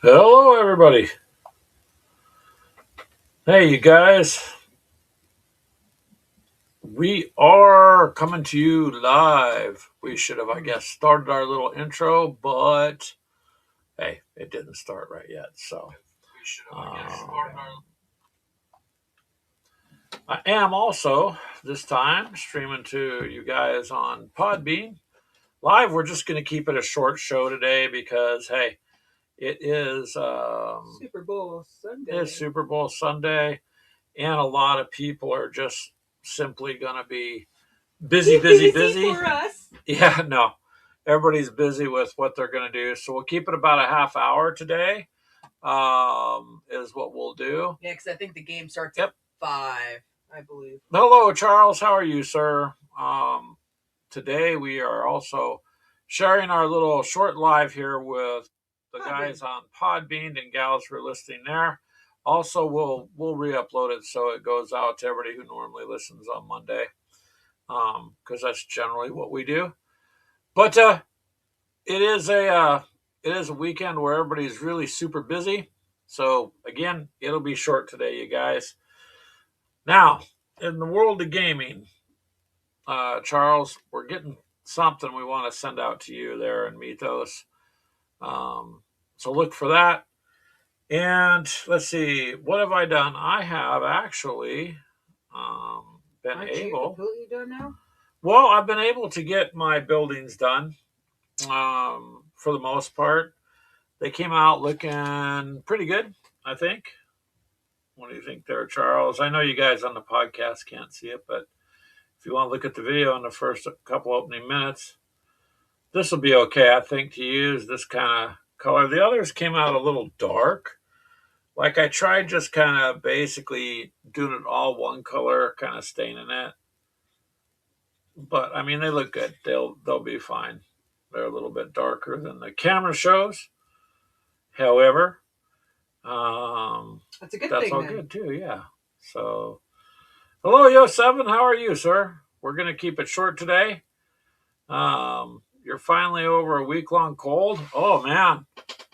Hello, everybody. Hey, you guys. We are coming to you live. We should have, I guess, started our little intro, but hey, it didn't start right yet. So, I am also this time streaming to you guys on Podbean live. We're just going to keep it a short show today because hey, it is Super Bowl Sunday. It is Super Bowl Sunday, and a lot of people are just simply going to be busy for us. Yeah, no, everybody's busy with what they're going to do, so we'll keep it about a half hour today. Is what we'll do. Yeah, because I think the game starts Yep. at 5, I believe. Hello, Charles. How are you, sir? Today we are also sharing our little short live here with the guys on Podbean and gals who are listening there. Also, we'll re-upload it so it goes out to everybody who normally listens on Monday, because that's generally what we do. But it is a weekend where everybody's really super busy. So again, it'll be short today, you guys. Now, in the world of gaming, Charles, we're getting something we want to send out to you there in Mythos. So look for that. And let's see, what have I done? I have actually been Aren't able. you completely done now? Well, I've been able to get my buildings done for the most part. They came out looking pretty good, I think. What do you think there, Charles? I know you guys on the podcast can't see it, but if you want to look at the video in the first couple opening minutes, this will be okay, I think, to use this kind of color. The others came out a little dark. Like I tried just kind of basically doing it all one color, kind of staining it. But I mean, they look good. They'll be fine. They're a little bit darker than the camera shows. However, That's a good that's thing. all Then. good too. Yeah. So, hello, Yo7. How are you, sir? We're gonna keep it short today. You're finally over a week-long cold. Oh man,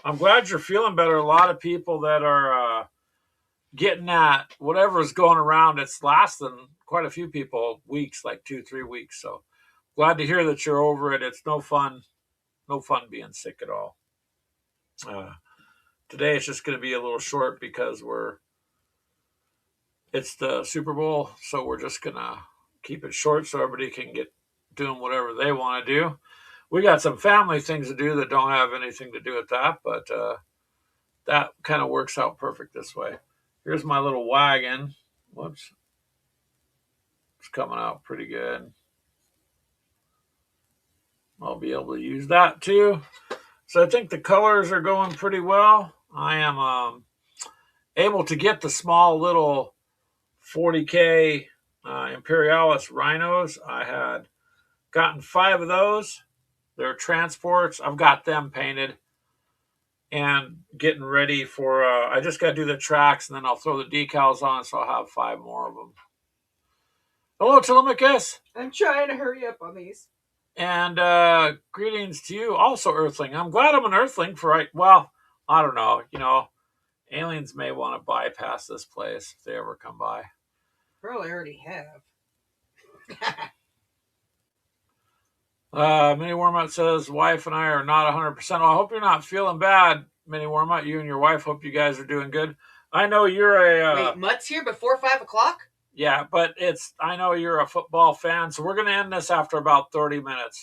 I'm glad you're feeling better. A lot of people that are getting that whatever's going around, it's lasting quite a few people weeks, like 2-3 weeks. So glad to hear that you're over it. It's no fun being sick at all. Today it's just going to be a little short because it's the Super Bowl, so we're just gonna keep it short so everybody can get doing whatever they want to do. We got some family things to do that don't have anything to do with that, but that kind of works out perfect this way. Here's my little wagon. Whoops. It's coming out pretty good. I'll be able to use that too. So I think the colors are going pretty well. I am able to get the small little 40K Imperialis rhinos. I had gotten 5 of those. They're transports. I've got them painted and getting ready for. I just got to do the tracks and then I'll throw the decals on, so I'll have 5 more of them. Hello, Telemachus. I'm trying to hurry up on these. And greetings to you, also Earthling. I'm glad I'm an Earthling for right. Well, I don't know. Aliens may want to bypass this place if they ever come by. Probably already have. Mini Warmut says, wife and I are not 100%. Well, I hope you're not feeling bad, Mini Warmut. You and your wife, hope you guys are doing good. I know you're a... Wait, Mutt's here before 5 o'clock? Yeah, but I know you're a football fan, so we're going to end this after about 30 minutes,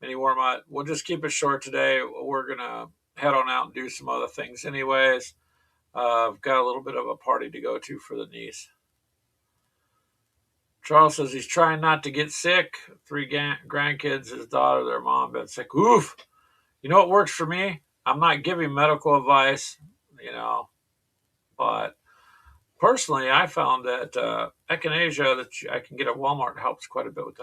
Mini Warmut. We'll just keep it short today. We're going to head on out and do some other things anyways. I've got a little bit of a party to go to for the niece. Charles says he's trying not to get sick. 3 grandkids, his daughter, their mom been sick. Oof. You know what works for me? I'm not giving medical advice, but personally, I found that echinacea that I can get at Walmart helps quite a bit with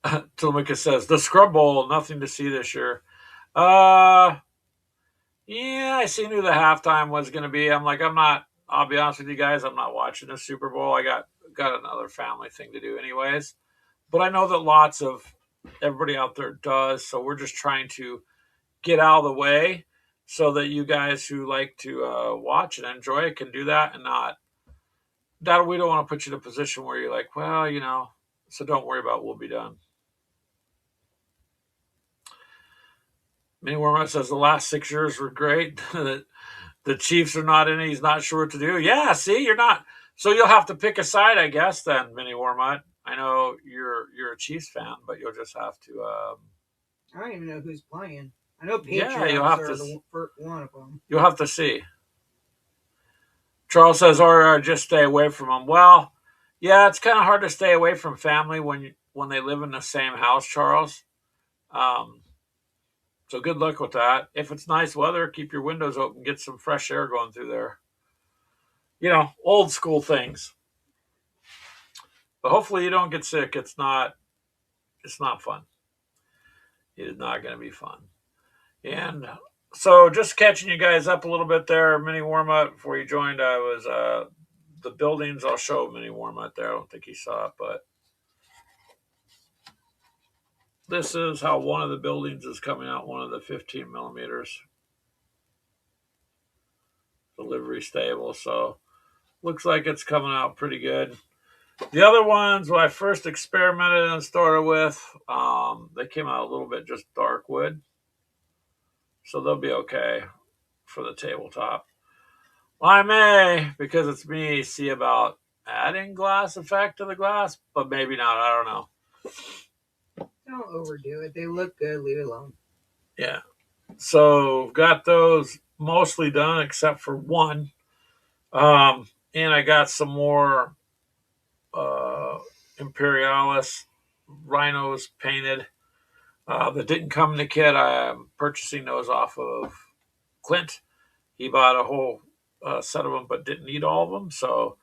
that. Telemachus says, the Scrub Bowl, nothing to see this year. Yeah, I seen who the halftime was going to be. I'll be honest with you guys, I'm not watching the Super Bowl. I got another family thing to do anyways. But I know that lots of everybody out there does, so we're just trying to get out of the way. so that you guys who like to watch and enjoy it can do that, and not that we don't want to put you in a position where you're like, well, so don't worry about it, we'll be done. Mini Wormut says the last 6 years were great. The Chiefs are not in it. He's not sure what to do. Yeah, see, you're not. So you'll have to pick a side, I guess. Then, Mini Wormut. I know you're a Chiefs fan, but you'll just have to. I don't even know who's playing. I know Yeah, Patriots you'll have are to. one of them. You'll have to see. Charles says, or just stay away from them. Well, yeah, it's kind of hard to stay away from family when they live in the same house, Charles. Um, so good luck with that. If it's nice weather, keep your windows open, get some fresh air going through there. Old school things. But hopefully you don't get sick. It's not fun. It is not going to be fun. And so just catching you guys up a little bit there, mini warm up before you joined. I was the buildings. I'll show mini warm up there. I don't think he saw it, but this is how one of the buildings is coming out. One of the 15 millimeters delivery stable. So looks like it's coming out pretty good. The other ones, when I first experimented and started with, they came out a little bit just dark wood. So they'll be okay for the tabletop. I may, because it's me, see about adding glass effect to the glass, but maybe not. I don't know. Don't overdo it. They look good. Leave it alone. Yeah. So got those mostly done except for one. And I got some more Imperialis rhinos painted that didn't come in the kit. I'm purchasing those off of Clint. He bought a whole set of them, but didn't need all of them. So,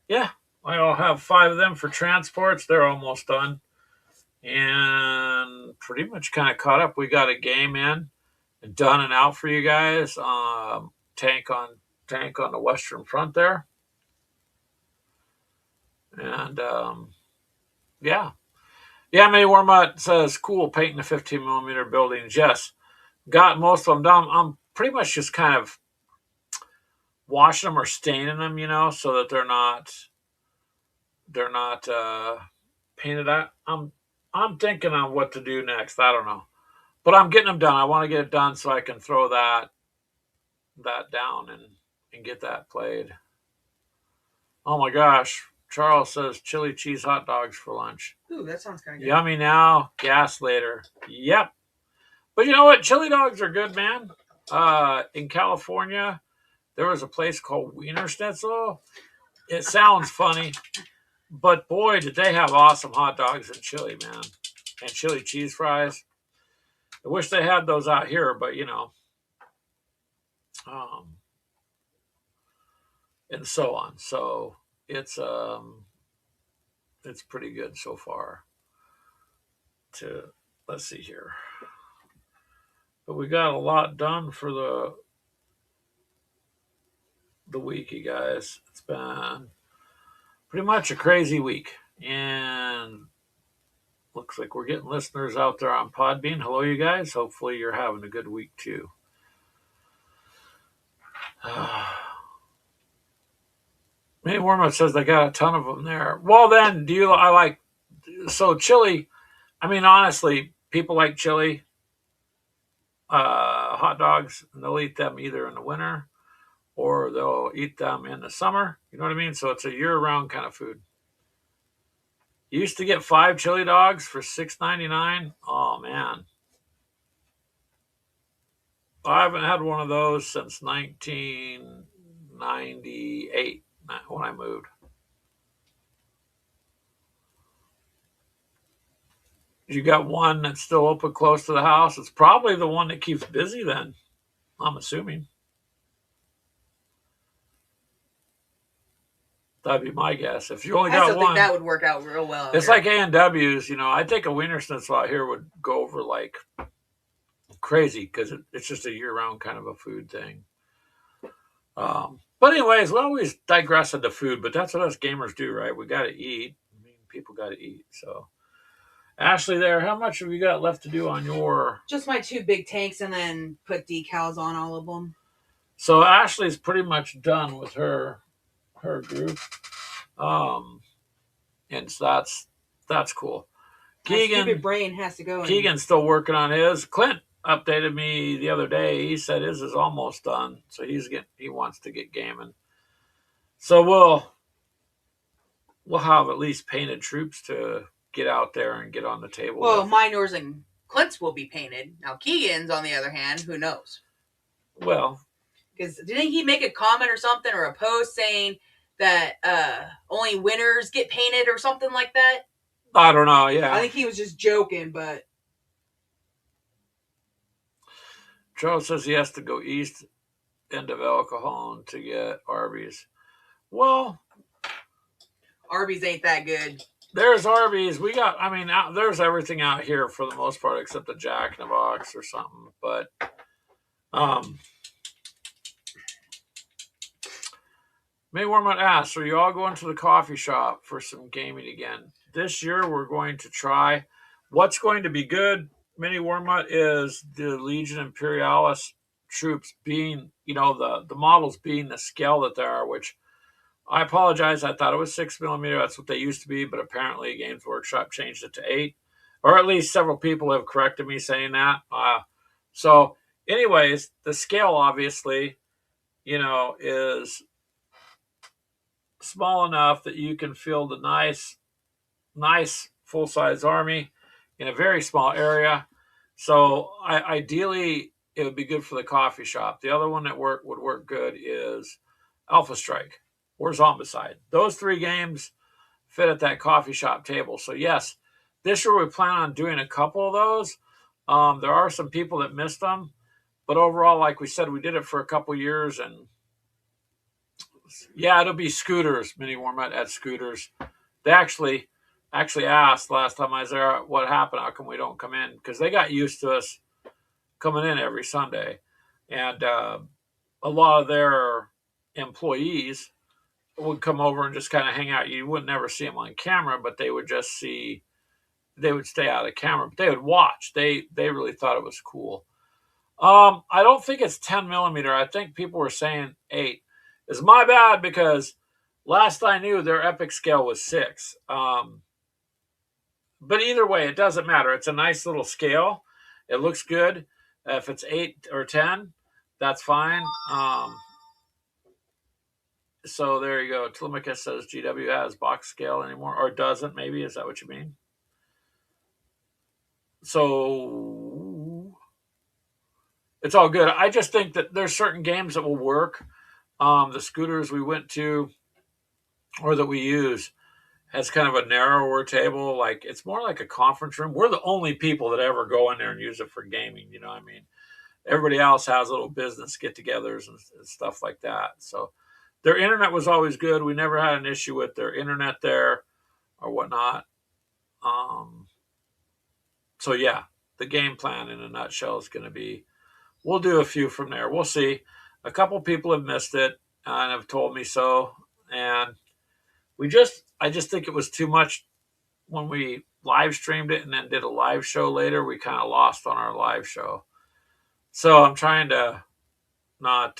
yeah, I'll have 5 of them for transports. They're almost done. And pretty much kind of caught up. We got a game in and done and out for you guys. Tank on the Western Front there. And, yeah. Yeah, May Warmut says, cool, painting the 15 millimeter buildings. Yes, got most of them done. I'm pretty much just kind of washing them or staining them, so that they're not painted out. I'm thinking on what to do next. I don't know, but I'm getting them done. I want to get it done so I can throw that down and get that played. Oh my gosh. Charles says chili cheese hot dogs for lunch. Ooh, that sounds kind of good. Yummy now, gas later. Yep. But you know what? Chili dogs are good, man. In California, there was a place called Wiener Schnitzel. It sounds funny, but boy, did they have awesome hot dogs and chili, man. And chili cheese fries. I wish they had those out here, but and so on. So it's pretty good so far. Let's see here. But we got a lot done for the week, you guys. It's been pretty much a crazy week. And looks like we're getting listeners out there on Podbean. Hello, you guys. Hopefully you're having a good week too. Maybe Wormwood says they got a ton of them there. Well, then, chili. I mean, honestly, people like chili hot dogs, and they'll eat them either in the winter or they'll eat them in the summer. You know what I mean? So it's a year-round kind of food. You used to get 5 chili dogs for $6.99. Oh man, I haven't had one of those since 1998 when I moved. You got one that's still open close to the house. It's probably the one that keeps busy then, I'm assuming. That'd be my guess. If you only I got still one, think that would work out real well. it's like A&W's. I think a Wiener Schnitzel out here would go over like crazy because it's just a year-round kind of a food thing. But anyways, we always digress into food, but that's what us gamers do, right? We got to eat. I mean, people got to eat. So Ashley, there, how much have you got left to do on your? Just my 2 big tanks, and then put decals on all of them. So Ashley's pretty much done with her group, um, and so that's cool. My stupid Keegan brain has to go. Keegan's still working on his. Clint updated me the other day. He said his is almost done, so he wants to get gaming. So we'll have at least painted troops to get out there and get on the table. Well, mine, yours, and Clint's will be painted. Now Keegan's, on the other hand, who knows? Well, because didn't he make a comment or something, or a post saying that only winners get painted or something like that? I don't know. Yeah, I think he was just joking, but Joe says he has to go east end of El Cajon to get Arby's. Well, Arby's ain't that good. There's Arby's. We got. I mean, there's everything out here for the most part, except the Jack in the Box or something. But May Warmut asks, are you all going to the coffee shop for some gaming again? This year we're going to try. What's going to be good, Mini Warmut, is the Legion Imperialis troops being, the models being the scale that they are, which I apologize. I thought it was 6mm. That's what they used to be, but apparently Games Workshop changed it to 8, or at least several people have corrected me saying that. So, anyways, the scale obviously, is small enough that you can field a nice full-size army in a very small area. So, ideally, it would be good for the coffee shop. The other one that would work good is Alpha Strike or Zombicide. Those 3 games fit at that coffee shop table. So yes, this year we plan on doing a couple of those. There are some people that missed them, but overall, like we said, we did it for a couple years, and yeah, it'll be Scooters. Mini Warmut at Scooters. They actually asked last time I was there, what happened? How come we don't come in? Because they got used to us coming in every Sunday, and a lot of their employees would come over and just kind of hang out. You would never see them on camera, but they would stay out of the camera, but they would watch. They really thought it was cool. I don't think it's 10mm. I think people were saying 8. It's my bad because last I knew their epic scale was 6. But either way, it doesn't matter. It's a nice little scale. It looks good. If it's 8 or 10, that's fine. So there you go. Telemachus says GW has box scale anymore, or doesn't, maybe. Is that what you mean? So it's all good. I just think that there's certain games that will work. The Scooters we went to, or that we use, has kind of a narrower table. Like, it's more like a conference room. We're the only people that ever go in there and use it for gaming. You know what I mean? Everybody else has little business get-togethers and stuff like that. So their internet was always good. We never had an issue with their internet there or whatnot. So yeah, the game plan in a nutshell is going to be, we'll do a few from there. We'll see. A couple people have missed it and have told me so. And I just think it was too much when we live streamed it and then did a live show later. We kind of lost on our live show. So I'm trying to not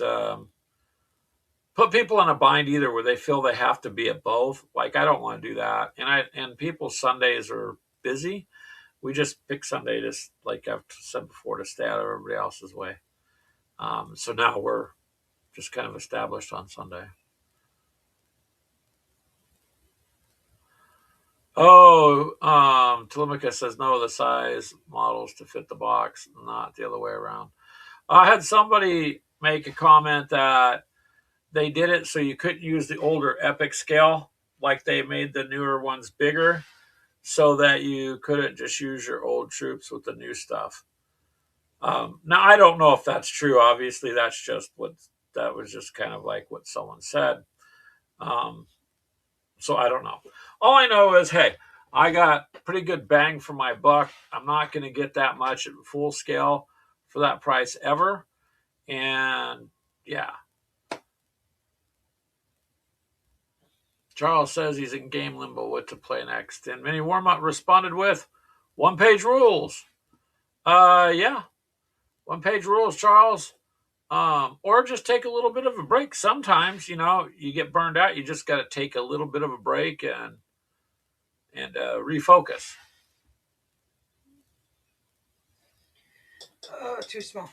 put people in a bind either where they feel they have to be at both. Like, I don't want to do that. And people's Sundays are busy. We just pick Sunday, just like I've said before, to stay out of everybody else's way. So now we're just kind of established on Sunday. Oh, Telemachus says no, the size models to fit the box, not the other way around. I had somebody make a comment that they did it so you couldn't use the older Epic scale, like they made the newer ones bigger, so that you couldn't just use your old troops with the new stuff. Now, I don't know if that's true. Obviously, that was just kind of like what someone said. So I don't know. All I know is, hey, I got pretty good bang for my buck. I'm not going to get that much at full scale for that price ever. And yeah. Charles says he's in game limbo what to play next. And Mini Warmup responded with, 1-page rules. Yeah, 1-page rules, Charles. Or just take a little bit of a break. Sometimes, you get burned out. You just got to take a little bit of a break and refocus. Oh, too small.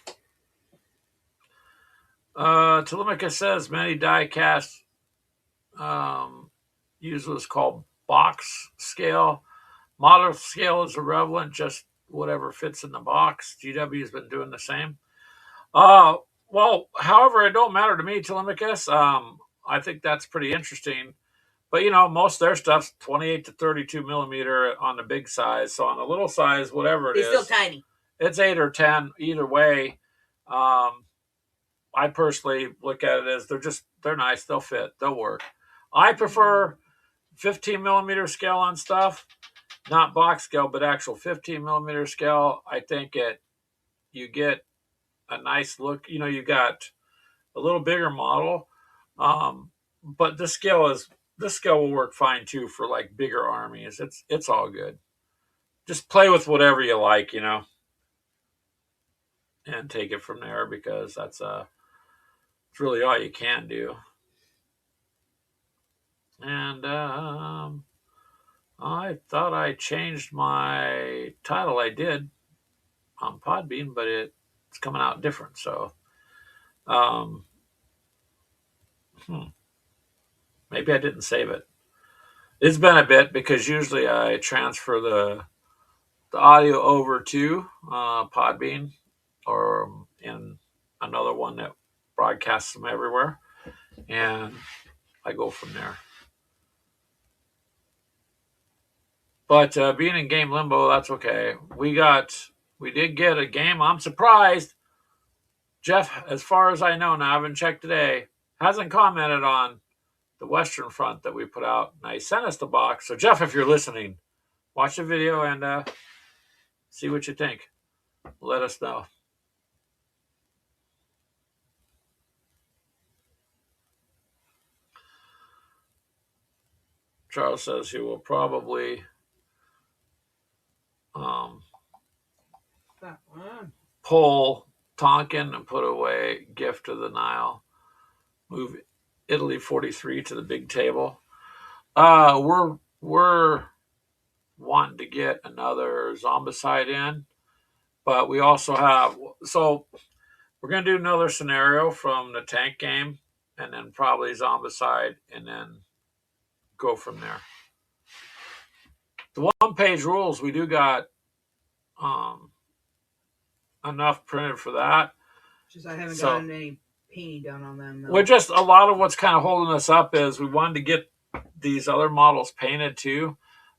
Telemachus says many die cast use what's called box scale. Model scale is irrelevant, just whatever fits in the box. GW has been doing the same. Uh, well, however, it don't matter to me, Telemachus. I think that's pretty interesting. But most of their stuff's 28 to 32 millimeter on the big size. So on the little size, whatever it It's is, still tiny. it's 8 or 10 either way. I personally look at it as they're nice, they'll fit, they'll work. I prefer 15 millimeter scale on stuff, not box scale, but actual 15 millimeter scale. I think you get a nice look. You got a little bigger model, but this scale will work fine too for like bigger armies. It's all good. Just play with whatever you like, and take it from there because it's really all you can do. And I thought I changed my title. I did on Podbean, but it's coming out different. So um, maybe I didn't save it. It's been a bit because usually I transfer the audio over to Podbean or in another one that broadcasts them everywhere, and I go from there. But being in game limbo, that's okay. We did get a game. I'm surprised. Jeff, as far as I know now, I haven't checked today, hasn't commented on the Western Front that we put out. Now, he sent us the box. So, Jeff, if you're listening, watch the video and see what you think. Let us know. Charles says he will probably pull Tonkin and put away Gift of the Nile. Move Italy 43 to the big table. We're wanting to get another Zombicide in, but we also have we're gonna do another scenario from the tank game, and then probably Zombicide, and then go from there. The 1-page rules we do got enough printed for that. Just I haven't gotten any painting done on them. We're just a lot of what's kind of holding us up is we wanted to get these other models painted too.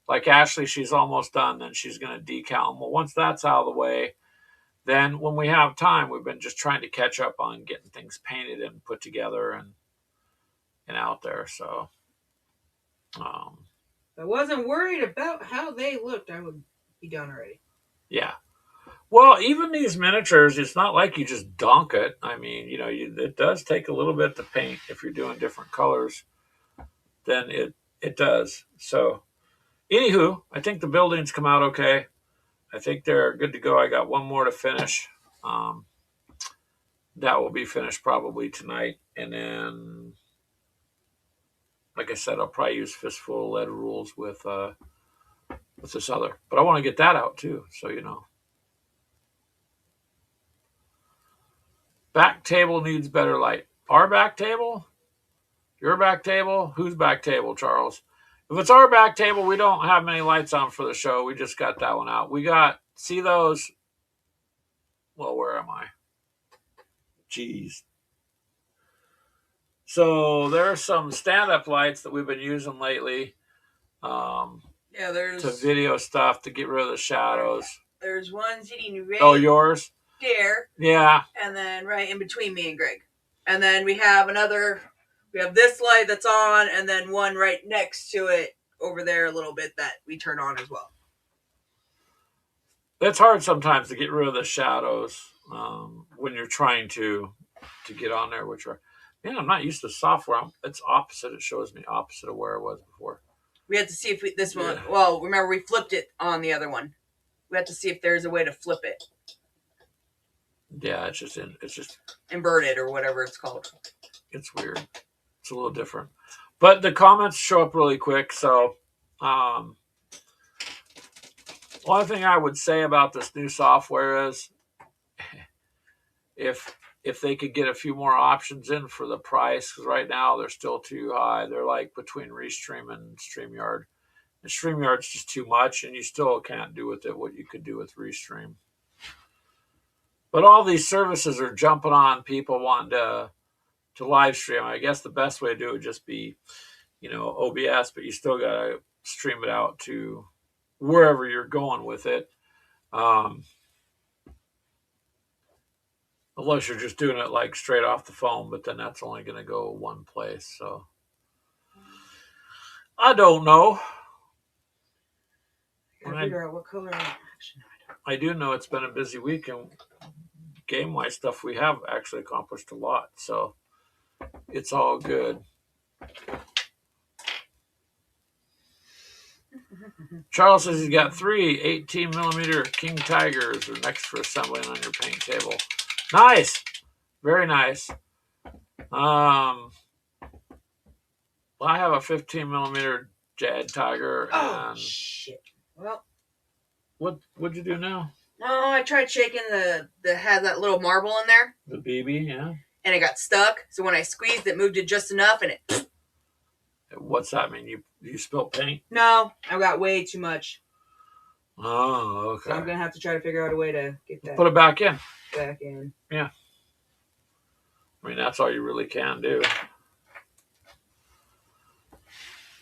Like Ashley, she's almost done. Then she's going to decal them. Well, once that's out of the way, then when we have time, we've been just trying to catch up on getting things painted and put together and out there. So, if I wasn't worried about how they looked, I would be done already. Yeah. Well, even these miniatures, it's not like you just dunk it. I mean, it does take a little bit to paint if you're doing different colors. Then it does. So, anywho, I think the buildings come out okay. I think they're good to go. I got one more to finish. That will be finished probably tonight. And then, like I said, I'll probably use Fistful of Lead rules with this other. But I want to get that out too, so you know. Back table needs better light. Our back table? Your back table? Whose back table, Charles? If it's our back table, we don't have many lights on for the show. We just got that one out. See those? Well, where am I? Jeez. So there are some stand-up lights that we've been using lately. There's to video stuff to get rid of the shadows. There's one sitting right. Oh, yours? There. Yeah. And then right in between me and Greg. And then we have this light that's on, and then one right next to it over there a little bit that we turn on as well. It's hard sometimes to get rid of the shadows when you're trying to get on there, man, I'm not used to software. It's opposite. It shows me opposite of where it was before. We had to see if this one, well, remember we flipped it on the other one. We have to see if there's a way to flip it. Yeah, it's just inverted or whatever it's called. It's weird. It's a little different. But the comments show up really quick. So one thing I would say about this new software is if they could get a few more options in for the price, because right now they're still too high. They're like between Restream and StreamYard. And StreamYard's just too much, and you still can't do with it what you could do with Restream. But all these services are jumping on people wanting to live stream. I guess the best way to do it would just be, OBS, but you still got to stream it out to wherever you're going with it. Unless you're just doing it like straight off the phone, but then that's only going to go one place. So I don't know. Figure out what color. I do know it's been a busy week, and game-wise stuff we have actually accomplished a lot. So it's all good. Charles says he's got 3 18mm King Tigers are next for assembling on your paint table. Nice. Very nice. I have a 15mm Jad Tiger. Oh, shit. Well, what'd you do now? Oh, I tried shaking the had that little marble in there. The BB, yeah. And it got stuck. So when I squeezed it, moved it just enough, and it. What's that mean? You spilled paint? No, I got way too much. Oh, okay. So I'm gonna have to try to figure out a way to get that. Put it back in. Back in. Yeah. I mean, that's all you really can do.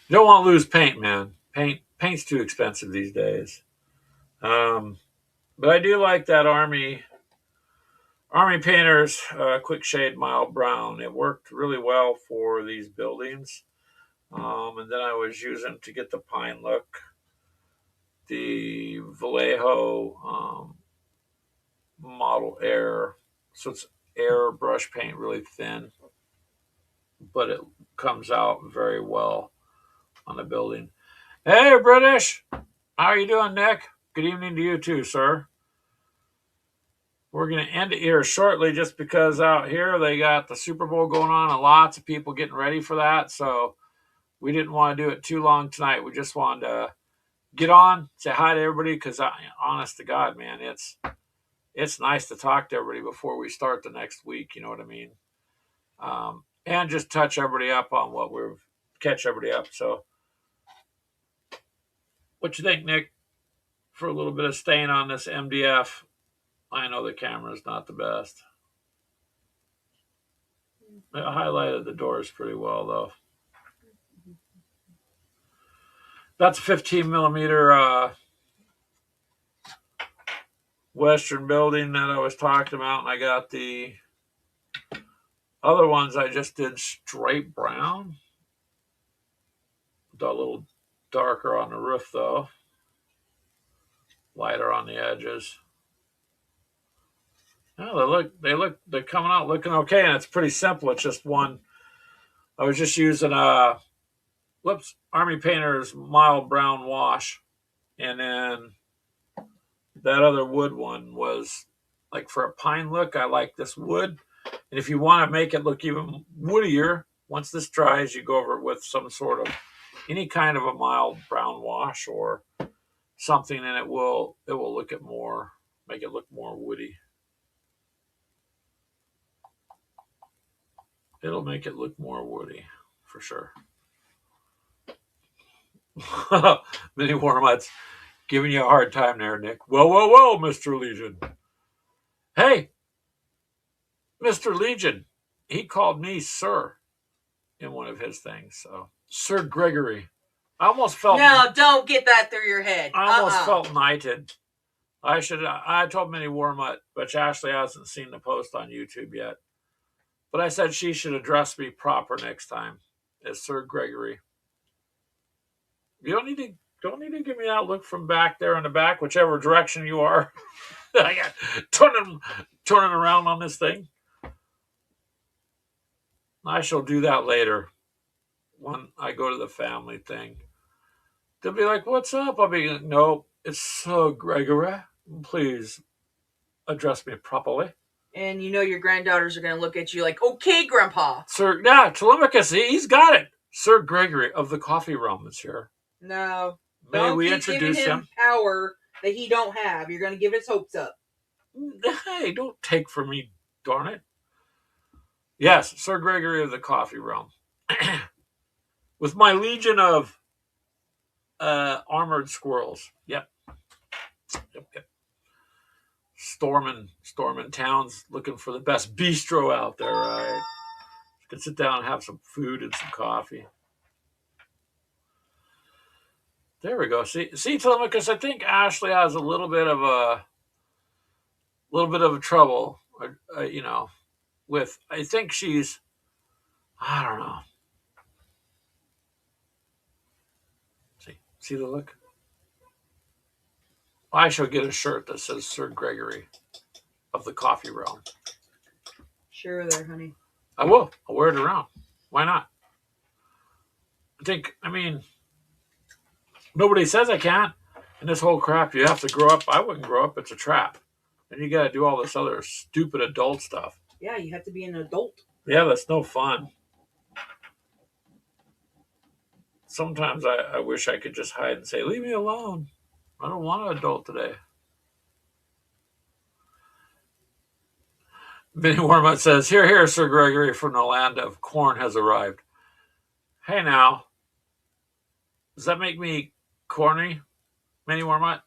You don't want to lose paint, man. Paint's too expensive these days. But I do like that Army Painters Quick Shade Mild Brown. It worked really well for these buildings. And then I was using to get the pine look the Vallejo Model Air. So it's air brush paint, really thin, but it comes out very well on the building. Hey, British! How are you doing, Nick? Good evening to you too, sir. We're going to end it here shortly just because out here they got the Super Bowl going on and lots of people getting ready for that. So we didn't want to do it too long tonight. We just wanted to get on, say hi to everybody because, honest to God, man, it's nice to talk to everybody before we start the next week. You know what I mean? And just touch everybody up on catch everybody up. So what you think, Nick, for a little bit of staying on this MDF? I know the camera's not the best. It highlighted the doors pretty well, though. That's a 15mm Western building that I was talking about, and I got the other ones I just did straight brown. A little darker on the roof, though. Lighter on the edges. Oh, they're coming out looking okay, and it's pretty simple. It's just one. I was just using Army Painter's mild brown wash, and then that other wood one was like for a pine look. I like this wood, and if you want to make it look even woodier, once this dries, you go over it with some sort of any kind of a mild brown wash or something, and it will make it look more woody. It'll make it look more woody, for sure. Mini Warmuts giving you a hard time there, Nick. Well, Mr. Legion. Hey, Mr. Legion, he called me sir in one of his things. So, Sir Gregory. I almost felt... No, don't get that through your head. I almost felt knighted. I told Mini Warmut, but Ashley hasn't seen the post on YouTube yet. But I said she should address me proper next time as Sir Gregory. You don't need to give me that look from back there in the back, whichever direction you are. I got turning around on this thing. I shall do that later when I go to the family thing. They'll be like, "What's up?" I'll be, "Nope, It's Sir Gregory. Please address me properly. And you know your granddaughters are going to look at you like, okay, Grandpa. Sir, yeah, Telemachus, he's got it. Sir Gregory of the Coffee Realm is here. No. May Don't we keep introduce giving him power that he don't have. You're going to give his hopes up. Hey, don't take from me, darn it. Yes, Sir Gregory of the Coffee Realm. With my legion of armored squirrels. Yep. Storming towns, looking for the best bistro out there, right? You can sit down and have some food and some coffee. There we go. See, Telemachus, I think Ashley has a little bit of trouble, with. I think she's. I don't know. See the look. I shall get a shirt that says Sir Gregory of the Coffee Realm. Sure, there, honey. I will. I'll wear it around. Why not? Nobody says I can't. And this whole crap, you have to grow up. I wouldn't grow up. It's a trap. And you got to do all this other stupid adult stuff. Yeah, you have to be an adult. Yeah, that's no fun. Sometimes I wish I could just hide and say, leave me alone. I don't want an adult today. Vinny Wormut says, here, Sir Gregory from the land of corn has arrived. Hey now. Does that make me corny, Vinny Wormut?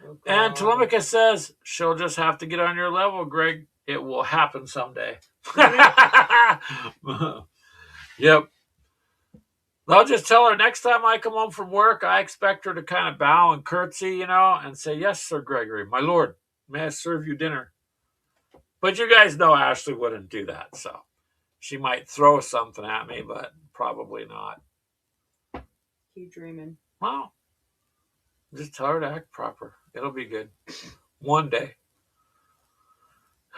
Oh, and Telemachus says, she'll just have to get on your level, Greg. It will happen someday. Yep. I'll just tell her next time I come home from work, I expect her to kind of bow and curtsy, and say, yes, Sir Gregory, my lord, may I serve you dinner? But you guys know Ashley wouldn't do that, so she might throw something at me, but probably not. Keep dreaming. Well, just tell her to act proper. It'll be good. One day.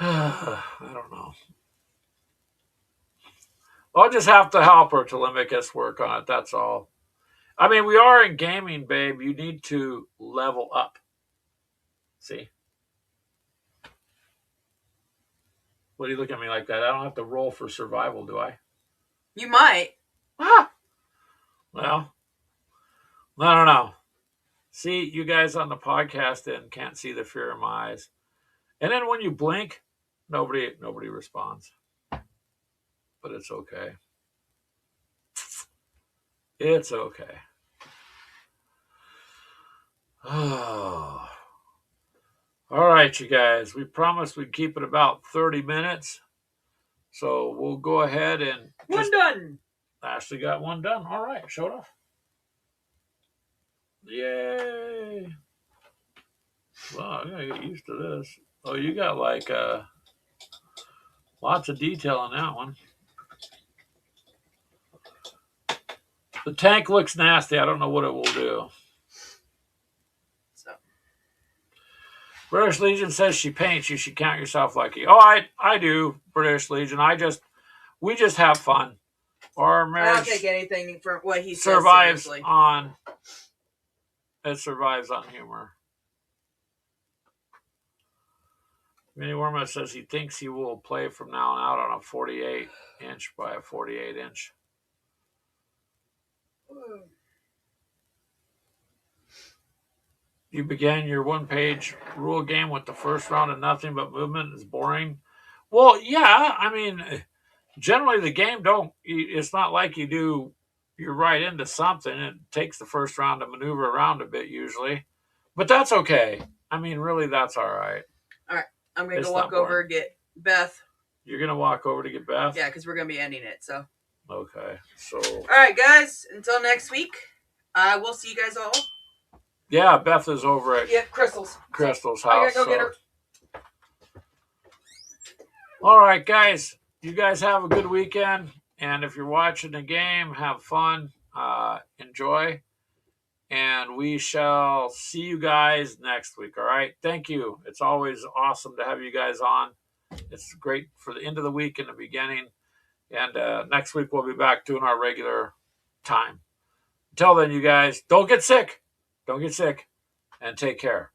I don't know. I'll just have to help her to make us work on it. That's all. We are in gaming, babe. You need to level up. See? What do you look at me like that? I don't have to roll for survival, do I? You might. Well, I don't know. See, you guys on the podcast and can't see the fear in my eyes. And then when you blink, nobody responds. But it's okay. It's okay. Oh. All right, you guys. We promised we'd keep it about 30 minutes. So we'll go ahead and... One done. Ashley got one done. All right, show it off. Yay. Well, I gotta get used to this. Oh, you got lots of detail on that one. The tank looks nasty. I don't know what it will do. British Legion says she paints. You should count yourself lucky. Oh, I do, British Legion. We just have fun. Our marriage. I don't take anything from what he survives says on. It survives on humor. Vinny Worma says he thinks he will play from now on out on a 48-inch by a 48-inch. You began your one-page rule game with the first round of nothing but movement is boring. Well, yeah, generally the game it's not like you're right into something. It takes the first round to maneuver around a bit usually. But that's okay. Really, that's all right. All right. I'm going to go walk over and get Beth. You're going to walk over to get Beth? Yeah, because we're going to be ending it, so. Okay, so. All right, guys. Until next week, we'll see you guys all. Yeah, Beth is over at Crystal's house. I gotta go get her. All right, guys. You guys have a good weekend. And if you're watching the game, have fun. Enjoy. And we shall see you guys next week, all right? Thank you. It's always awesome to have you guys on. It's great for the end of the week and the beginning. And next week we'll be back doing our regular time. Until then, you guys, don't get sick. Don't get sick. and take care.